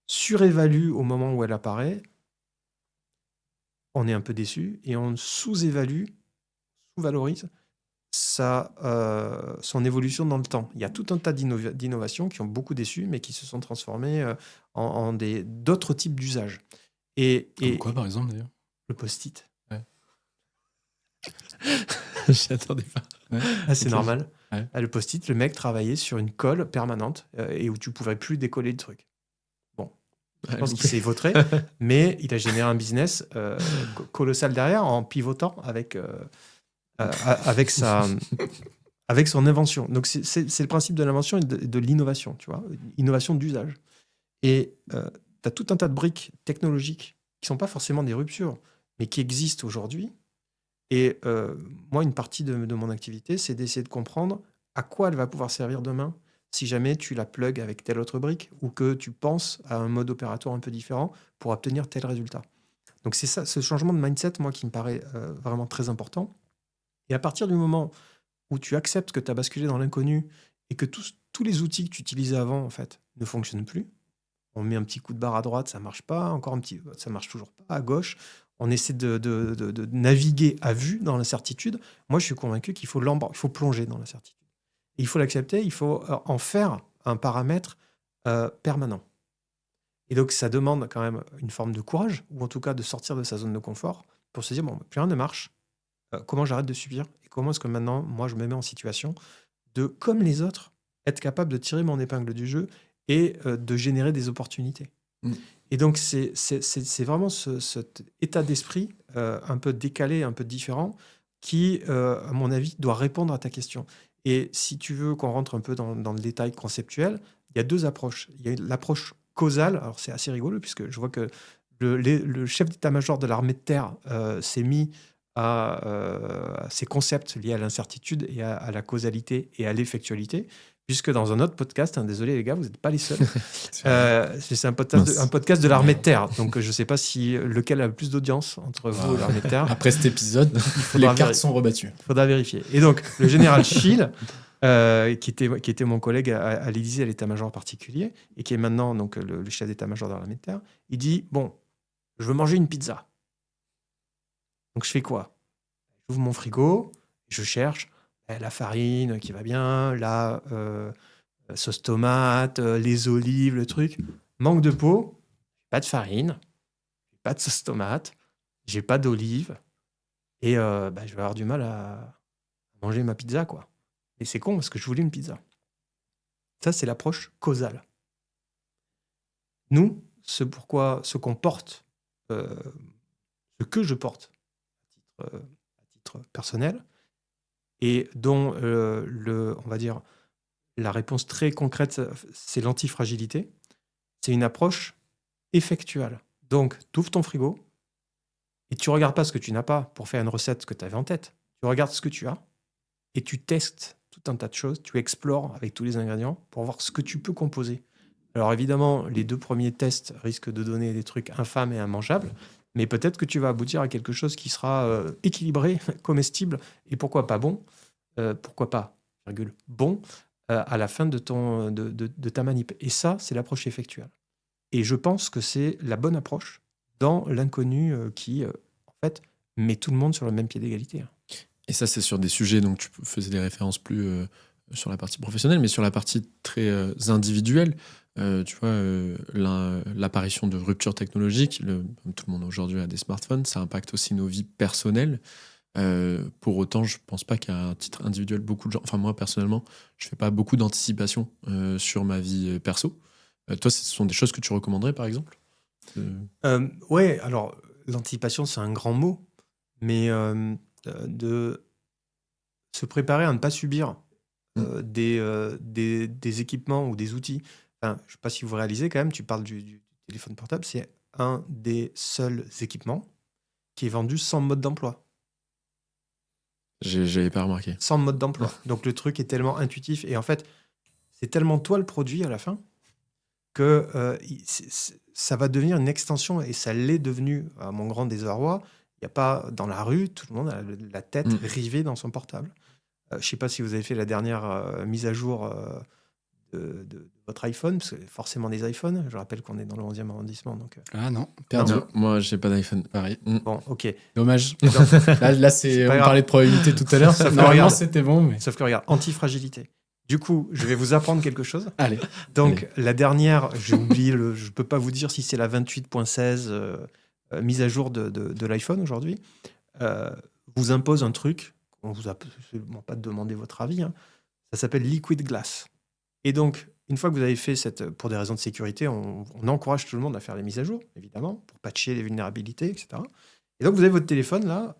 surévalue au moment où elle apparaît. On est un peu déçu et on sous-évalue, sous-valorise son évolution dans le temps. Il y a tout un tas d'innovations qui ont beaucoup déçu, mais qui se sont transformées en d'autres types d'usages.
Comme quoi, par exemple, d'ailleurs?
Le post-it.
Ouais.
J'y attendais pas.
Ouais. C'est normal.
Ouais.
Le post-it, le mec travaillait sur une colle permanente et où tu ne pouvais plus décoller le truc. Bon, je pense qu'il s'est vautré, mais il a généré un business colossal derrière en pivotant avec son invention. Donc, c'est le principe de l'invention et de l'innovation, tu vois, innovation d'usage. Et tu as tout un tas de briques technologiques qui ne sont pas forcément des ruptures, mais qui existent aujourd'hui. Et moi, une partie de mon activité, c'est d'essayer de comprendre à quoi elle va pouvoir servir demain si jamais tu la plugues avec telle autre brique ou que tu penses à un mode opératoire un peu différent pour obtenir tel résultat. Donc, c'est ça, ce changement de mindset, moi, qui me paraît vraiment très important. Et à partir du moment où tu acceptes que tu as basculé dans l'inconnu et que tous les outils que tu utilisais avant, en fait, ne fonctionnent plus, on met un petit coup de barre à droite, ça marche pas, ça marche toujours pas, à gauche, on essaie de naviguer à vue dans l'incertitude. Moi, je suis convaincu qu'il faut plonger dans l'incertitude. Et il faut l'accepter, il faut en faire un paramètre permanent. Et donc, ça demande quand même une forme de courage, ou en tout cas de sortir de sa zone de confort, pour se dire, bon, plus rien ne marche, comment j'arrête de subir, et comment est-ce que maintenant, moi, je me mets en situation de, comme les autres, être capable de tirer mon épingle du jeu et de générer des opportunités. Et donc, c'est vraiment cet état d'esprit un peu décalé, un peu différent, qui, à mon avis, doit répondre à ta question. Et si tu veux qu'on rentre un peu dans le détail conceptuel, il y a deux approches. Il y a l'approche causale. Alors, c'est assez rigolo, puisque je vois que le chef d'état-major de l'armée de terre s'est mis à ces concepts liés à l'incertitude et à la causalité et à l'effectualité, puisque dans un autre podcast, désolé les gars, vous n'êtes pas les seuls, c'est un podcast de l'armée de terre, donc je ne sais pas lequel a le plus d'audience entre vous et l'armée de terre.
Après cet épisode, les cartes sont rebattues.
Il faudra vérifier. Et donc, le général Schill, qui était mon collègue à l'Élysée à l'état-major particulier, et qui est maintenant donc, le chef d'état-major de l'armée de terre, il dit, bon, je veux manger une pizza. Donc, je fais quoi? J'ouvre mon frigo, je cherche la farine qui va bien, la sauce tomate, les olives, le truc. Manque de peau, pas de farine, pas de sauce tomate, j'ai pas d'olives, et je vais avoir du mal à manger ma pizza, quoi. Et c'est con parce que je voulais une pizza. Ça, c'est l'approche causale. Nous, ce qu'on porte, ce que je porte à titre personnel, et dont on va dire la réponse très concrète, c'est l'antifragilité. C'est une approche effectuelle. Donc, tu ouvres ton frigo et tu ne regardes pas ce que tu n'as pas pour faire une recette que tu avais en tête. Tu regardes ce que tu as et tu testes tout un tas de choses. Tu explores avec tous les ingrédients pour voir ce que tu peux composer. Alors évidemment, les 2 premiers tests risquent de donner des trucs infâmes et immangeables, mais peut-être que tu vas aboutir à quelque chose qui sera équilibré, comestible et pourquoi pas bon, bon, à la fin de ta manip. Et ça, c'est l'approche effectuelle. Et je pense que c'est la bonne approche dans l'inconnu qui, en fait, met tout le monde sur le même pied d'égalité.
Et ça, c'est sur des sujets, donc tu faisais des références plus sur la partie professionnelle, mais sur la partie très individuelle, tu vois, l'apparition de ruptures technologiques, tout le monde aujourd'hui a des smartphones, ça impacte aussi nos vies personnelles. Pour autant, je pense pas qu'à un titre individuel, beaucoup de gens, enfin moi personnellement, je fais pas beaucoup d'anticipation sur ma vie perso. Toi, ce sont des choses que tu recommanderais, par exemple?
Ouais, alors l'anticipation, c'est un grand mot, mais de se préparer à ne pas subir des équipements ou des outils. Enfin, je ne sais pas si vous réalisez quand même, tu parles du téléphone portable, c'est un des seuls équipements qui est vendu sans mode d'emploi.
J'avais pas remarqué.
Sans mode d'emploi. Donc le truc est tellement intuitif et en fait, c'est tellement toi le produit à la fin que ça va devenir une extension et ça l'est devenu à mon grand désarroi. Il n'y a pas dans la rue, tout le monde a la tête rivée dans son portable. Je ne sais pas si vous avez fait la dernière mise à jour de votre iPhone, parce que forcément des iPhones. Je rappelle qu'on est dans le 11e arrondissement. Donc,
Ah non, perdu.
Non, moi, j'ai pas d'iPhone.
Pareil.
Bon, ok.
Dommage. Là c'est, on parlait de probabilité tout à l'heure.
Sauf que
Normalement,
regarde.
c'était bon. Mais...
Sauf que regarde, antifragilité. Du coup, je vais vous apprendre quelque chose.
Allez.
Donc, la dernière, j'ai oublié, je ne peux pas vous dire si c'est la 28.16 mise à jour de l'iPhone aujourd'hui, vous impose un truc, on ne vous a absolument pas demandé votre avis, hein. Ça s'appelle Liquid Glass. Et donc, une fois que vous avez fait pour des raisons de sécurité, on encourage tout le monde à faire les mises à jour, évidemment, pour patcher les vulnérabilités, etc. Et donc, vous avez votre téléphone là,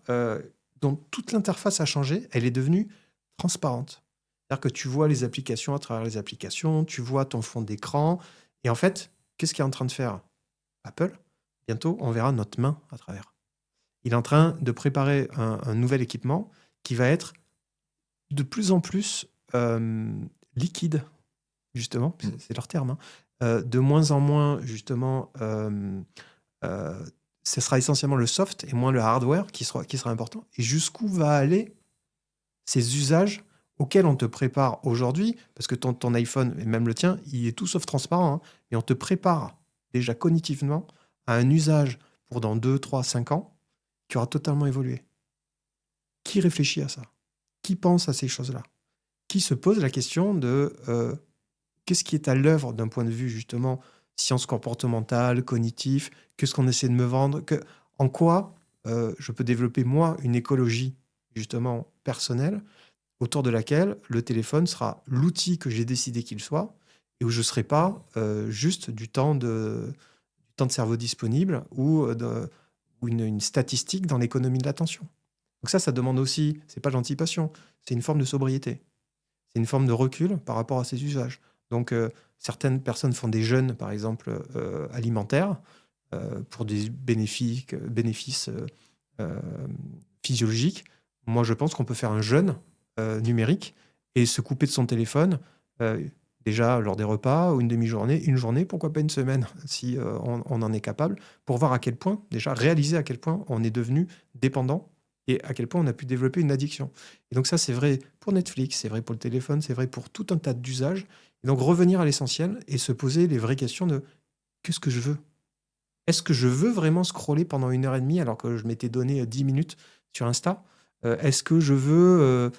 dont toute l'interface a changé, elle est devenue transparente. C'est-à-dire que tu vois les applications à travers les applications, tu vois ton fond d'écran, et en fait, qu'est-ce qu'il est en train de faire Apple? Bientôt, on verra notre main à travers. Il est en train de préparer un nouvel équipement qui va être de plus en plus liquide, justement, c'est leur terme, hein. De moins en moins, justement, ce sera essentiellement le soft et moins le hardware qui sera important. Et jusqu'où va aller ces usages auxquels on te prépare aujourd'hui, parce que ton iPhone, et même le tien, il est tout sauf transparent, hein, mais on te prépare déjà cognitivement à un usage pour dans 2, 3, 5 ans qui aura totalement évolué. Qui réfléchit à ça? Qui pense à ces choses-là? Qui se pose la question de qu'est-ce qui est à l'œuvre d'un point de vue justement sciences comportementales, cognitif, qu'est-ce qu'on essaie de me vendre, en quoi je peux développer moi une écologie justement personnelle autour de laquelle le téléphone sera l'outil que j'ai décidé qu'il soit et où je ne serai pas juste du temps de cerveau disponible ou une statistique dans l'économie de l'attention. Donc ça demande aussi, c'est pas de l'anticipation, c'est une forme de sobriété. C'est une forme de recul par rapport à ces usages. Donc certaines personnes font des jeûnes, par exemple, alimentaires, pour des bénéfices physiologiques. Moi, je pense qu'on peut faire un jeûne numérique et se couper de son téléphone déjà lors des repas ou une demi-journée, une journée, pourquoi pas une semaine, si on en est capable, pour voir à quel point, déjà réaliser à quel point on est devenu dépendant et à quel point on a pu développer une addiction. Et donc ça, c'est vrai pour Netflix, c'est vrai pour le téléphone, c'est vrai pour tout un tas d'usages. Et donc revenir à l'essentiel et se poser les vraies questions de qu'est-ce que je veux ? Est-ce que je veux vraiment scroller pendant 1h30 alors que je m'étais donné 10 minutes sur Insta ? Est-ce que je veux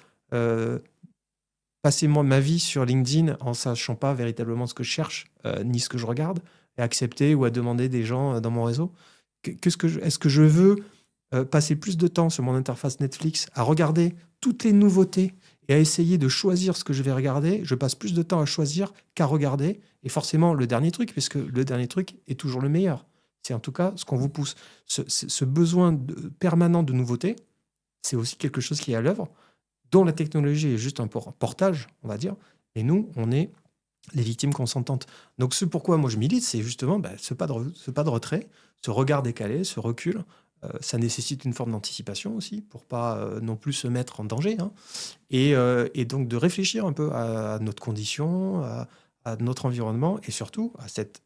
passer ma vie sur LinkedIn en ne sachant pas véritablement ce que je cherche, ni ce que je regarde, et accepter ou à demander des gens dans mon réseau ? Est-ce que je veux passer plus de temps sur mon interface Netflix à regarder toutes les nouveautés et à essayer de choisir ce que je vais regarder? Je passe plus de temps à choisir qu'à regarder, et forcément le dernier truc, puisque le dernier truc est toujours le meilleur. C'est en tout cas ce qu'on vous pousse. Ce besoin permanent de nouveauté, c'est aussi quelque chose qui est à l'œuvre, dont la technologie est juste un portage, on va dire, Et nous, on est les victimes consentantes. Donc, ce pourquoi moi je milite, c'est justement ce pas de retrait, ce regard décalé, ce recul. Ça nécessite une forme d'anticipation aussi, pour pas non plus se mettre en danger. Hein. Et donc, de réfléchir un peu à notre condition, à notre environnement, et surtout à cette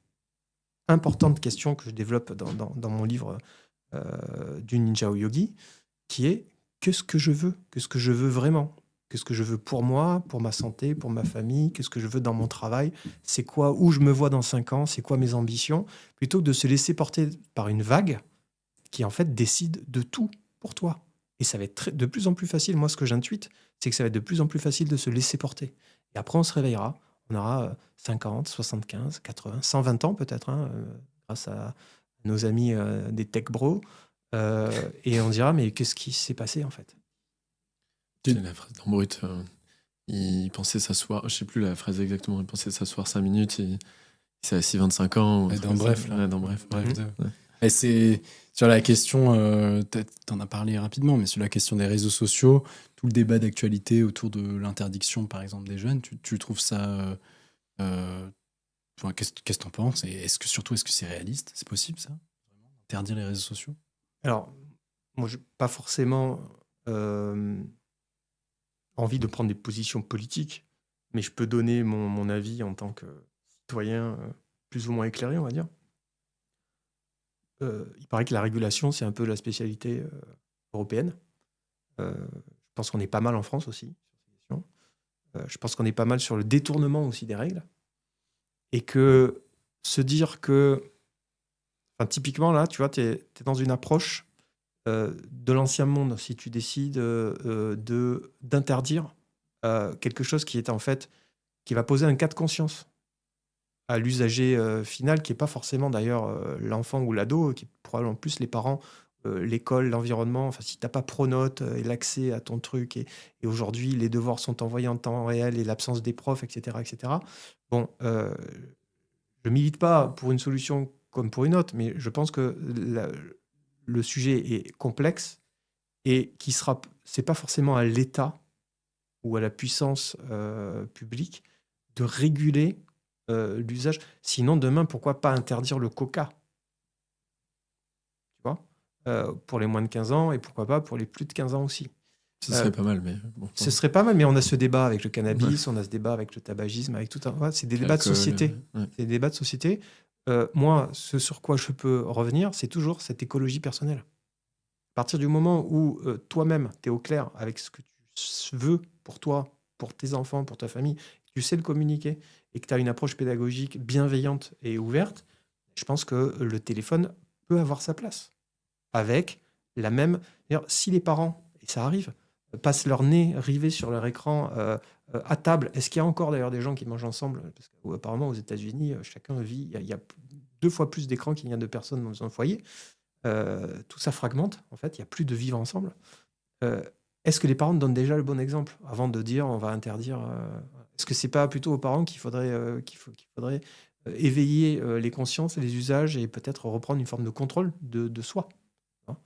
importante question que je développe dans mon livre du Ninja au Yogi, qui est qu'est-ce que je veux? Qu'est-ce que je veux vraiment? Qu'est-ce que je veux pour moi, pour ma santé, pour ma famille? Qu'est-ce que je veux dans mon travail? C'est quoi, où je me vois dans 5 ans? C'est quoi mes ambitions? Plutôt que de se laisser porter par une vague qui, en fait, décide de tout pour toi. Et ça va être de plus en plus facile. Moi, ce que j'intuite, c'est que ça va être de plus en plus facile de se laisser porter. Et après, on se réveillera. On aura 50, 75, 80, 120 ans peut-être, hein, grâce à nos amis des tech bros. Et on dira, mais qu'est-ce qui s'est passé, en fait?
C'est la phrase d'Ambrut. Il pensait s'asseoir, je sais plus la phrase exactement, il pensait s'asseoir 5 minutes, il s'est assis 25 ans.
Dans Bref, là.
Ouais, dans Bref.
Bref,
Ouais.
Et c'est sur la question, t'en as parlé rapidement, mais sur la question des réseaux sociaux, tout le débat d'actualité autour de l'interdiction, par exemple, des jeunes, tu trouves ça... qu'est-ce que t'en penses? Et est-ce que c'est réaliste? C'est possible, ça? Vraiment, interdire les réseaux sociaux?
Alors, moi, je n'ai pas forcément envie de prendre des positions politiques, mais je peux donner mon avis en tant que citoyen plus ou moins éclairé, on va dire. Il paraît que la régulation, c'est un peu la spécialité européenne. Je pense qu'on est pas mal en France aussi. Je pense qu'on est pas mal sur le détournement aussi des règles. Et que se dire que... Enfin, typiquement, là, tu vois, tu es dans une approche de l'ancien monde, si tu décides d'interdire quelque chose qui est en fait... qui va poser un cas de conscience à l'usager final, qui n'est pas forcément d'ailleurs l'enfant ou l'ado, qui est probablement plus les parents, l'école, l'environnement. Enfin, si tu n'as pas Pronote et l'accès à ton truc, et aujourd'hui les devoirs sont envoyés en temps réel et l'absence des profs, etc. etc. Bon, je milite pas pour une solution comme pour une autre, mais je pense que le sujet est complexe et c'est pas forcément à l'État ou à la puissance publique de réguler l'usage. Sinon, demain, pourquoi pas interdire le coca? Tu vois, pour les moins de 15 ans, et pourquoi pas pour les plus de 15 ans aussi.
Ce serait pas mal, mais bon.
Ce serait pas mal, mais on a ce débat avec le cannabis, on a ce débat avec le tabagisme, avec tout un... Ouais, c'est des débats de société.
Ouais.
C'est des débats de société. Moi, ce sur quoi je peux revenir, c'est toujours cette écologie personnelle. À partir du moment où toi-même, tu es au clair avec ce que tu veux pour toi, pour tes enfants, pour ta famille, tu sais le communiquer et que tu as une approche pédagogique bienveillante et ouverte, je pense que le téléphone peut avoir sa place. Avec la même... D'ailleurs, si les parents, et ça arrive, passent leur nez rivé sur leur écran à table, est-ce qu'il y a encore d'ailleurs des gens qui mangent ensemble? Parce qu'apparemment, aux États-Unis, chacun vit... Il y a 2 fois plus d'écrans qu'il n'y a de personnes dans un foyer. Tout ça fragmente, en fait, il n'y a plus de vivre ensemble. Est-ce que les parents donnent déjà le bon exemple avant de dire on va interdire Est-ce que c'est pas plutôt aux parents qu'il faudrait éveiller les consciences et les usages et peut-être reprendre une forme de contrôle de soi, hein,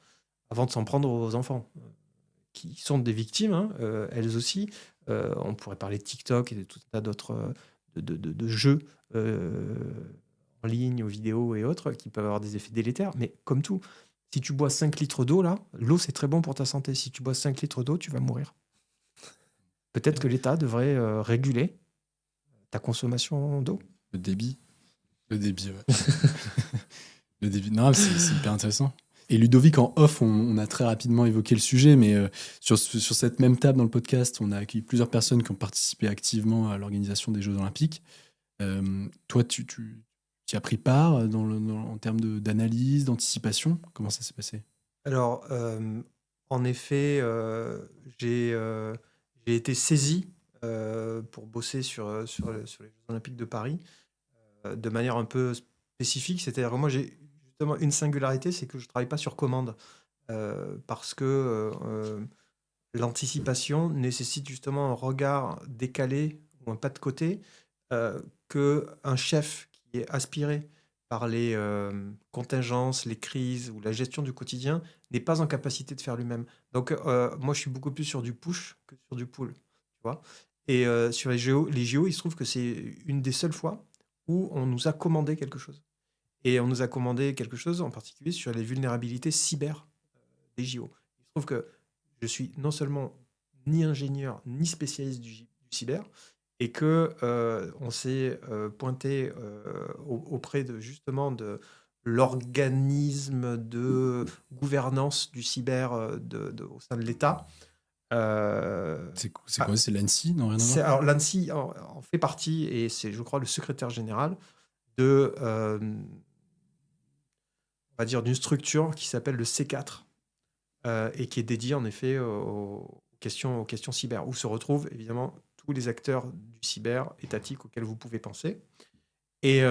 avant de s'en prendre aux enfants qui sont des victimes, hein, elles aussi. On pourrait parler de TikTok et de tout un tas d'autres de jeux en ligne, aux vidéos et autres qui peuvent avoir des effets délétères, mais comme tout. Si tu bois 5 litres d'eau, là, l'eau, c'est très bon pour ta santé. Si tu bois 5 litres d'eau, tu vas mourir. Peut-être que l'État devrait réguler ta consommation d'eau.
Le débit.
Le débit, ouais. Le débit. Non, c'est hyper intéressant. Et Ludovic, en off, on a très rapidement évoqué le sujet, mais sur cette même table dans le podcast, on a accueilli plusieurs personnes qui ont participé activement à l'organisation des Jeux Olympiques. Toi, tu as pris part en termes d'analyse, d'anticipation? Comment ça s'est passé?
Alors, en effet, j'ai été saisi pour bosser sur les Jeux Olympiques de Paris de manière un peu spécifique. C'est-à-dire que moi, j'ai justement une singularité, c'est que je ne travaille pas sur commande parce que l'anticipation nécessite justement un regard décalé ou un pas de côté qu'un chef qui est aspiré par les contingences, les crises ou la gestion du quotidien n'est pas en capacité de faire lui-même. Donc, moi, je suis beaucoup plus sur du push que sur du pull, tu vois. Et sur les JO, il se trouve que c'est une des seules fois où on nous a commandé quelque chose. Et on nous a commandé quelque chose en particulier sur les vulnérabilités cyber des JO. Il se trouve que je suis non seulement ni ingénieur ni spécialiste du cyber, et que on s'est pointé auprès de justement de l'organisme de gouvernance du cyber au sein de l'État.
C'est quoi? C'est l'ANSSI? Non, rien à voir.
Alors l'ANSSI en fait partie, et c'est, je crois, le secrétaire général de, on va dire, d'une structure qui s'appelle le C4, et qui est dédiée en effet aux questions cyber, où se retrouvent évidemment tous les acteurs du cyber étatique auxquels vous pouvez penser. Et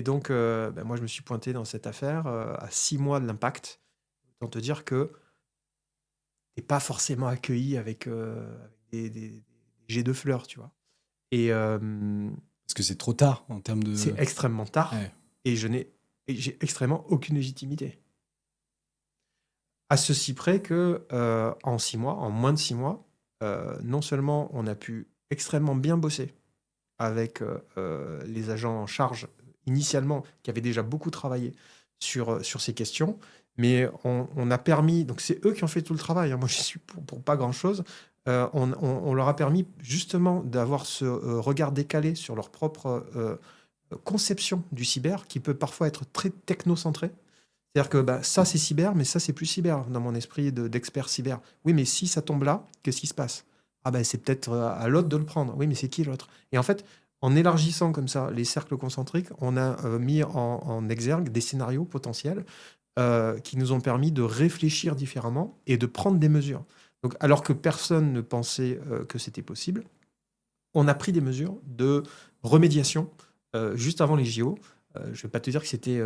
donc, moi, je me suis pointé dans cette affaire à 6 mois de l'impact. Autant te dire que t'es pas forcément accueilli avec des jets de fleurs, tu vois. Et
Parce que c'est trop tard en termes de.
c'est extrêmement tard,
Ouais.
et j'ai extrêmement aucune légitimité. À ceci près que en 6 mois, en moins de 6 mois, non seulement on a pu extrêmement bien bosser avec les agents en charge initialement, qui avaient déjà beaucoup travaillé sur ces questions, mais on a permis, donc c'est eux qui ont fait tout le travail, hein, moi j'y suis pour pas grand-chose, on leur a permis justement d'avoir ce regard décalé sur leur propre conception du cyber, qui peut parfois être très technocentré. C'est-à-dire que ça c'est cyber, mais ça c'est plus cyber dans mon esprit d'expert cyber. Oui, mais si ça tombe là, qu'est-ce qui se passe? C'est peut-être à l'autre de le prendre. Oui, mais c'est qui l'autre? Et en fait, en élargissant comme ça les cercles concentriques, on a mis en exergue des scénarios potentiels qui nous ont permis de réfléchir différemment et de prendre des mesures. Donc, alors que personne ne pensait que c'était possible, on a pris des mesures de remédiation juste avant les JO. Je ne vais pas te dire que c'était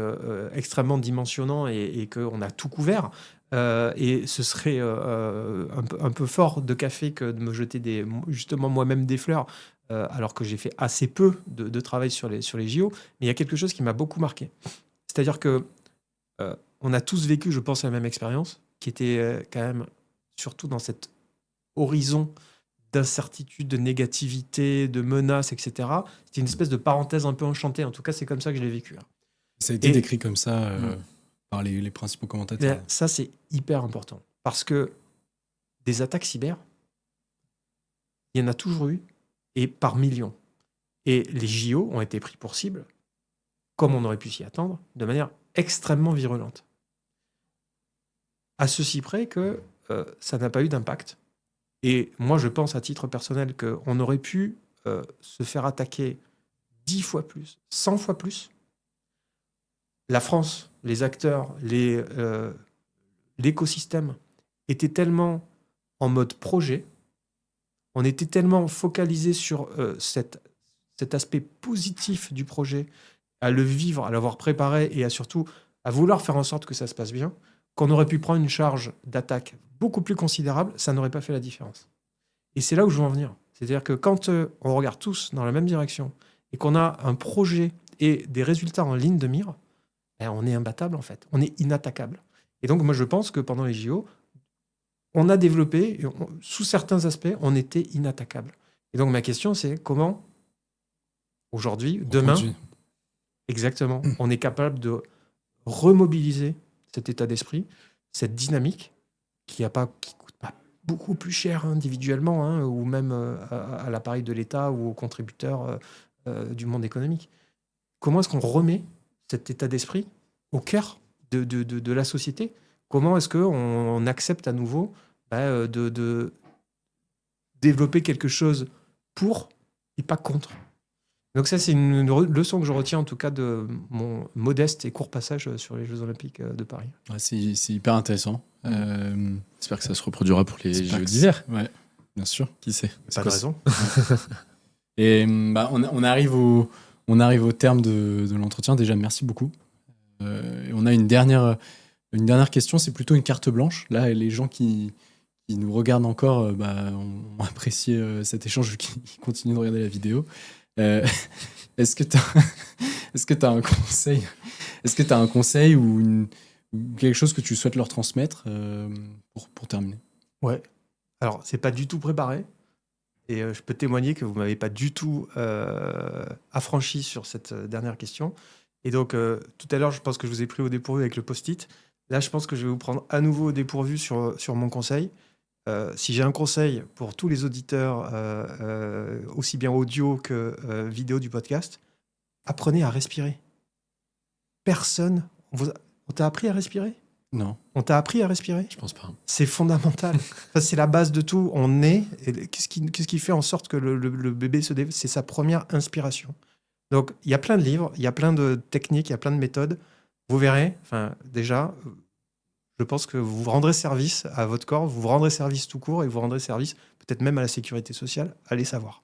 extrêmement dimensionnant et qu'on a tout couvert. Et ce serait un peu fort de café que de me jeter justement moi-même des fleurs, alors que j'ai fait assez peu de travail sur les JO. Mais il y a quelque chose qui m'a beaucoup marqué. C'est-à-dire que on a tous vécu, je pense, la même expérience, qui était quand même, surtout dans cet horizon d'incertitude, de négativité, de menaces, etc. C'était une espèce de parenthèse un peu enchantée. En tout cas, c'est comme ça que je l'ai vécu.
Ça a été décrit comme ça par les principaux commentateurs.
Mais ça, c'est hyper important. Parce que des attaques cyber, il y en a toujours eu, et par millions. Et les JO ont été pris pour cible, comme on aurait pu s'y attendre, de manière extrêmement virulente. À ceci près que ça n'a pas eu d'impact. Et moi, je pense à titre personnel qu'on aurait pu se faire attaquer 10 fois plus, 100 fois plus. La France, les acteurs, l'écosystème étaient tellement en mode projet, on était tellement focalisé sur cet aspect positif du projet, à le vivre, à l'avoir préparé et surtout à vouloir faire en sorte que ça se passe bien, qu'on aurait pu prendre une charge d'attaque beaucoup plus considérable, ça n'aurait pas fait la différence. Et c'est là où je veux en venir. C'est-à-dire que quand on regarde tous dans la même direction et qu'on a un projet et des résultats en ligne de mire, on est imbattable en fait. On est inattaquable. Et donc moi je pense que pendant les JO, on a développé, sous certains aspects, on était inattaquable. Et donc ma question c'est comment, aujourd'hui, demain, exactement, on est capable de remobiliser cet état d'esprit, cette dynamique qui coûte pas beaucoup plus cher individuellement, ou même à l'appareil de l'État ou aux contributeurs du monde économique. Comment est-ce qu'on remet cet état d'esprit au cœur de la société? Comment est-ce qu'on accepte à nouveau de développer quelque chose pour et pas contre? Donc ça, c'est une leçon que je retiens en tout cas de mon modeste et court passage sur les Jeux Olympiques de Paris.
Ouais, c'est hyper intéressant.
J'espère que ça se reproduira pour les Jeux d'hiver.
Ouais, bien sûr.
Qui sait?
Pas de raison.
Et on arrive au terme de l'entretien. Déjà, merci beaucoup. Et on a une dernière question. C'est plutôt une carte blanche. Là, les gens qui nous regardent encore ont apprécié cet échange vu qu'ils continuent de regarder la vidéo. Est-ce que tu as un conseil? Est-ce que tu as un conseil ou quelque chose que tu souhaites leur transmettre pour terminer?
Ouais. Alors, c'est pas du tout préparé, Et je peux témoigner que vous ne m'avez pas du tout affranchi sur cette dernière question. Et donc, tout à l'heure, je pense que je vous ai pris au dépourvu avec le post-it. Là, je pense que je vais vous prendre à nouveau au dépourvu sur mon conseil. Si j'ai un conseil pour tous les auditeurs, aussi bien audio que vidéo du podcast, apprenez à respirer. Personne... On t'a appris à respirer ?
Non.
On t'a appris à respirer ?
Je pense pas.
C'est fondamental. Enfin, c'est la base de tout. On est... Et qu'est-ce qui fait en sorte que le bébé se développe ? C'est sa première inspiration. Donc, il y a plein de livres, il y a plein de techniques, il y a plein de méthodes. Vous verrez, déjà, je pense que vous rendrez service à votre corps, vous rendrez service tout court et vous rendrez service peut-être même à la sécurité sociale. Allez savoir.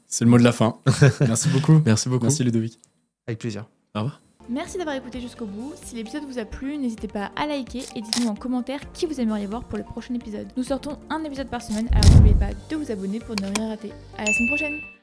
C'est le mot de la fin. Merci beaucoup.
Merci beaucoup.
Merci Ludovic.
Avec plaisir.
Au revoir.
Merci d'avoir écouté jusqu'au bout. Si l'épisode vous a plu, n'hésitez pas à liker et dites-nous en commentaire qui vous aimeriez voir pour le prochain épisode. Nous sortons un épisode par semaine, alors n'oubliez pas de vous abonner pour ne rien rater. À la semaine prochaine!